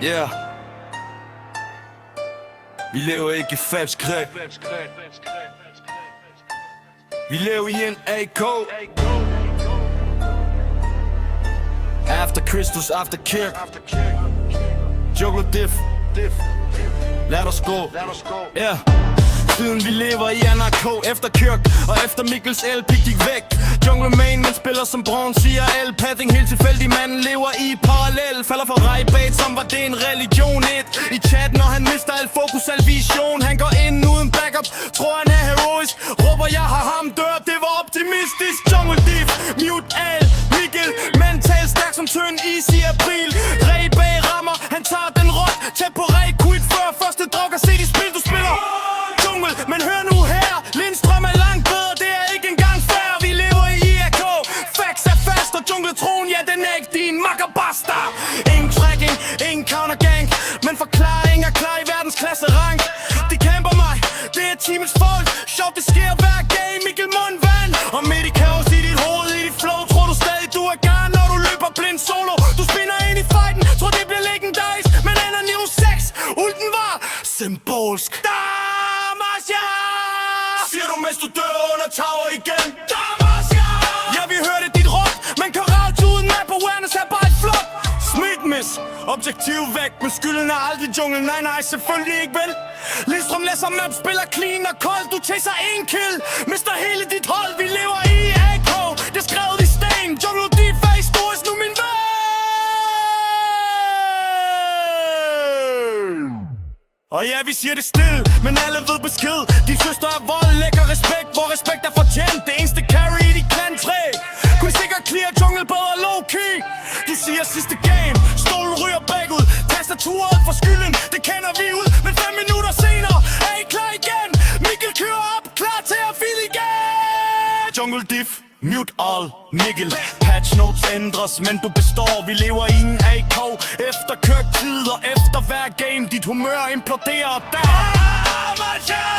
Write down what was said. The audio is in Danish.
Yeah. Vi lever ikke i falsk greb. Vi lever i en AK. After Kristus, after kirk. Jungle diff. Lad os gå. Yeah. Siden vi lever i NRK. Efter Kirk og efter Mikkels LP gik væk. Jungle Main, man spiller som Braun, siger L. Padding, helt tilfældig, manden lever i parallel. Falder for Ray-Bait, som var det en religion. I chat, når han mister al fokus, al vision. Han går ind uden backup, tror han er heroisk. Råber, jeg har ham, dør, det var optimistisk. Jungle Diff, mute L, Mikkel. Mental stærk som tynd is i april. Ray-Bait rammer, han tager den råd. Tæt på Ray, quit før første drog og se de spil, du spiller. Men hør nu her, Lindstrøm er langt bedre, det er ikke engang fair. Vi lever i IRK, facts er fast, og jungletron, ja den er ikke din makkerbasta. Ingen tracking, ingen countergang, men forklaring er klar i verdensklasse rank. De kæmper mig, det er teamets folk, sjovt det sker hver game, Mikkel Mundvand. Og midt i kaos i dit hoved, i dit flow, tror du stadig du er garn, når du løber blind solo. Du spinner ind i fighten, tror det bliver legendarisk, men ender niveau 6, ulten var symbolsk. Siger du, mens du dør under tower igen? Ja, vi hørte dit råb, men karatuden er på awareness er bare et flop. Smid miss, objektiv væk, men skylden er aldrig jungle. Nej, selvfølgelig ikke vel. Lindstrøm læser map, spiller clean og kold. Du chaser en kill, mister hele dit hold. Vi lever i AK, det er skrevet i sten. Jungle Diff er historisk nu, min ven. Og ja, vi siger det stille, men alle ved besked. Din søster er vold, lækker respekt, hvor respekt er fortjent. Det eneste carry i de clan 3. Kunne sikkert clear jungle bedre low-key. Du siger sidste game, stolen ryger bagud. Tastaturet for skylden, det kender vi ud. Men 5 minutter senere er I klar igen. Mikkel kører op, klar til at file igen. Jungle Diff, mute all, Mikkel. Patch notes ændres, men du består. Vi lever i en AK. Efter kørt tid og efter hver game, dit humør imploderer der.